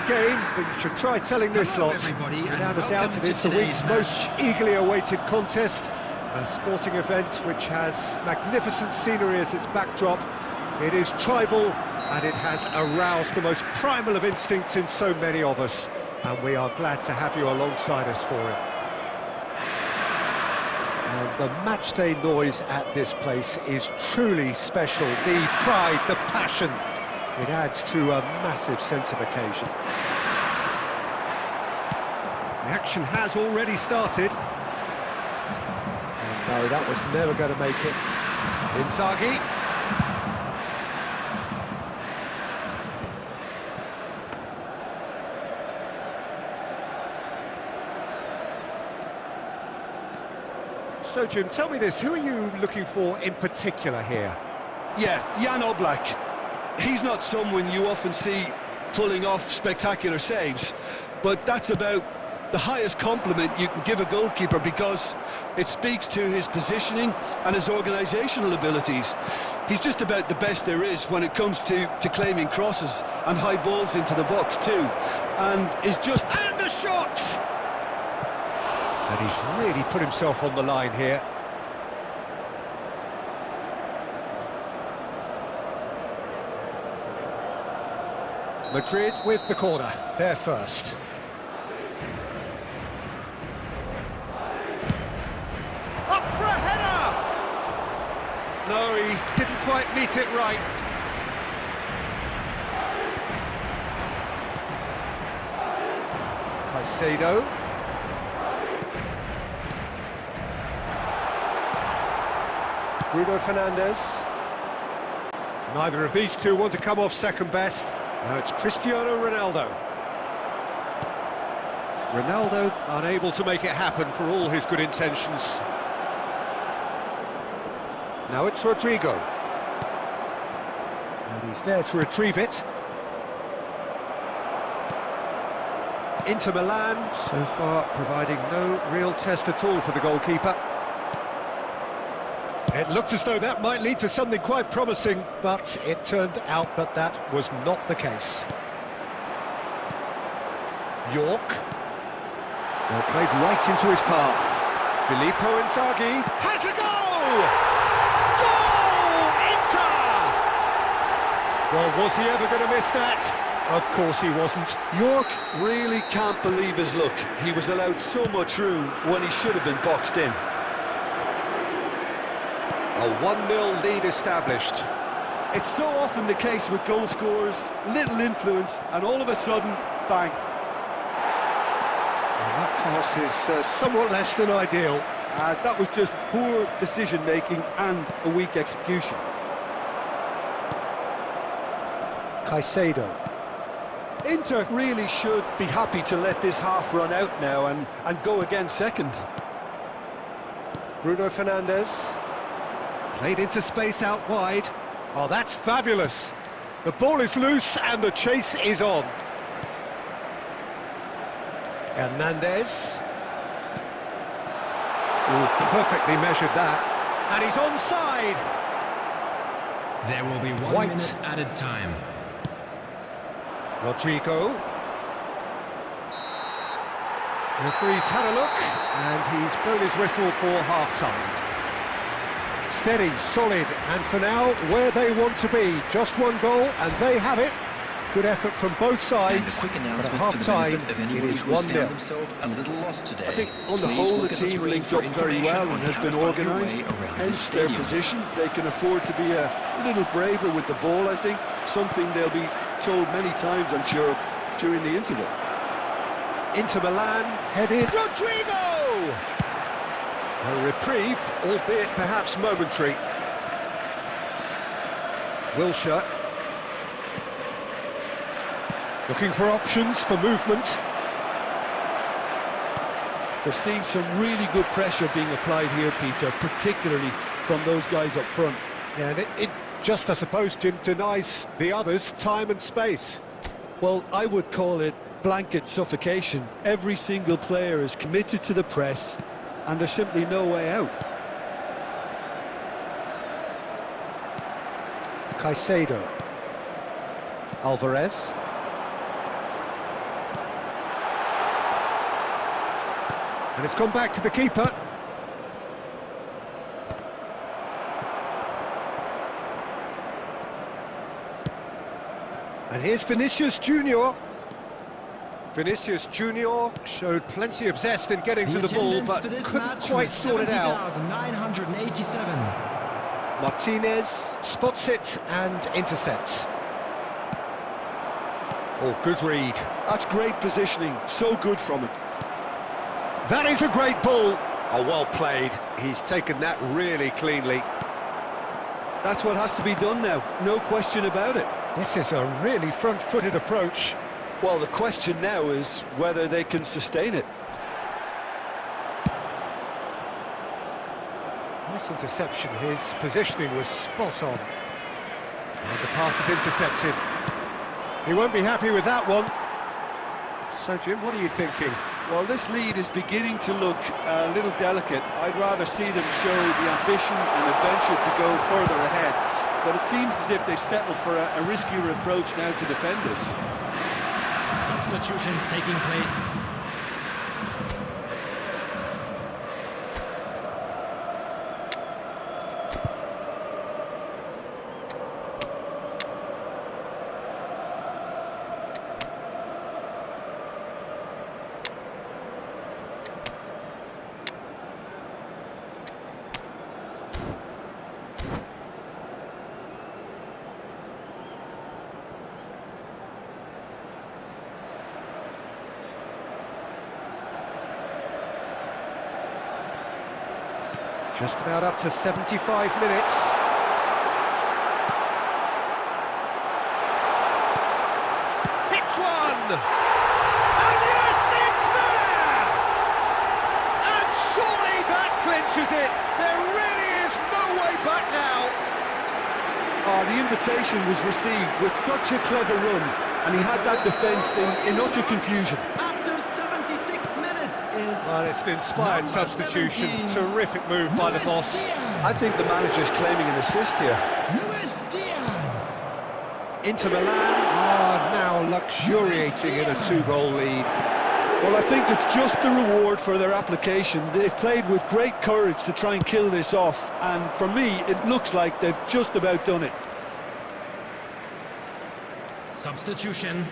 game, but you should try telling this lot. Without a doubt, it is the week's most eagerly awaited contest. A sporting event which has magnificent scenery as its backdrop. It is tribal, and it has aroused the most primal of instincts in so many of us. And we are glad to have you alongside us for it. And the matchday noise at this place is truly special. The pride, the passion, it adds to a massive sense of occasion. The action has already started. And no, that was never going to make it. Inzaghi. So, Jim, tell me this, who are you looking for in particular here? Yeah, Jan Oblak. He's not someone you often see pulling off spectacular saves, but that's about the highest compliment you can give a goalkeeper because it speaks to his positioning and his organisational abilities. He's just about the best there is when it comes to claiming crosses and high balls into the box too, and is just... And the shot! And he's really put himself on the line here. Madrid with the corner, they're first. Up for a header! No, he didn't quite meet it right. Caicedo. Bruno Fernandes. Neither of these two want to come off second best. No, it's Cristiano Ronaldo. Ronaldo unable to make it happen for all his good intentions. Now it's Rodrigo. And he's there to retrieve it. Inter Milan, so far providing no real test at all for the goalkeeper. It looked as though that might lead to something quite promising, but it turned out that that was not the case. York. Well, played right into his path. Filippo Inzaghi has a goal! Goal! Inter! Well, was he ever going to miss that? Of course he wasn't. York really can't believe his luck. He was allowed so much room when he should have been boxed in. A 1-0 lead established. It's so often the case with goal scorers, little influence, and all of a sudden, bang. And that pass is somewhat less than ideal. That was just poor decision-making and a weak execution. Caicedo. Inter really should be happy to let this half run out now and go again second. Bruno Fernandes. Played into space out wide. Oh, that's fabulous. The ball is loose and the chase is on. Hernandez. Oh, perfectly measured that. And he's onside. There will be 1 minute added time. Rodrigo. The referee's had a look and he's blown his whistle for half-time. Steady, solid, and for now, where they want to be. Just one goal, and they have it. Good effort from both sides, but at half-time, it is 1-0. I think, on the whole, the team linked up very well and has been organised. Hence their position. They can afford to be a little braver with the ball, I think. Something they'll be told many times, I'm sure, during the interval. Inter Milan, headed... Rodrigo! A reprieve, albeit perhaps momentary. Wilshere. Looking for options for movement. We're seeing some really good pressure being applied here, Peter, particularly from those guys up front. Yeah, and it just, I suppose, Jim, denies the others time and space. Well, I would call it blanket suffocation. Every single player is committed to the press, and there's simply no way out. Caicedo. Alvarez. And it's gone back to the keeper. And here's Vinicius Junior. Vinicius Junior showed plenty of zest in getting to the ball, but couldn't quite sort it out. 987. Martinez spots it and intercepts. Oh, good read. That's great positioning, so good from him. That is a great ball. Oh, well played. He's taken that really cleanly. That's what has to be done now, no question about it. This is a really front-footed approach. Well, the question now is whether they can sustain it. Nice interception. His positioning was spot on. And the pass is intercepted. He won't be happy with that one. So, Jim, what are you thinking? Well, this lead is beginning to look a little delicate. I'd rather see them show the ambition and adventure to go further ahead. But it seems as if they've settled for a riskier approach now to defend this. Substitutions taking place. Just about up to 75 minutes. Hits one! And yes, it's there! And surely that clinches it. There really is no way back now. Oh, the invitation was received with such a clever run, and he had that defence in utter confusion. After 76 minutes is... Well, it's an inspired Number substitution. 17. Terrific move by the boss. I think the manager's claiming an assist here. Luis Diaz. Inter Milan are now luxuriating in a 2-goal lead. Well, I think it's just the reward for their application. They've played with great courage to try and kill this off, and for me, it looks like they've just about done it. Substitution.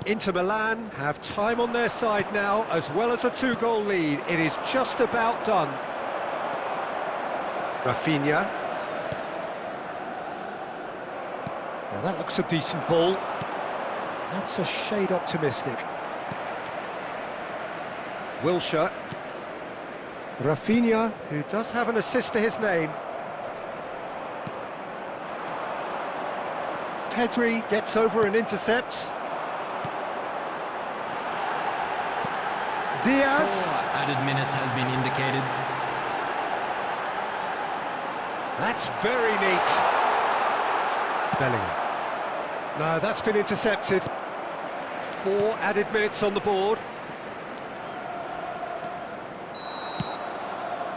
Inter Milan have time on their side now, as well as a 2-goal lead. It is just about done. Rafinha. Now that looks a decent ball. That's a shade optimistic. Wilshere. Rafinha, who does have an assist to his name. Pedri gets over and intercepts. Diaz. 4 added minutes has been indicated. That's very neat. Bellingham. No, that's been intercepted. 4 added minutes on the board.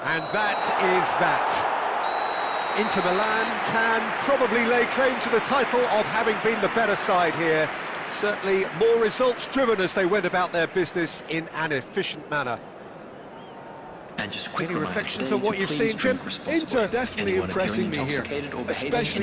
And that is that. Inter Milan can probably lay claim to the title of having been the better side here. Certainly more results driven as they went about their business in an efficient manner. And just quick Any reminder reflections today on what to you've please seen, Jim? drink responsibly. Inter definitely Anyone impressing me appearing here, intoxicated or behaving especially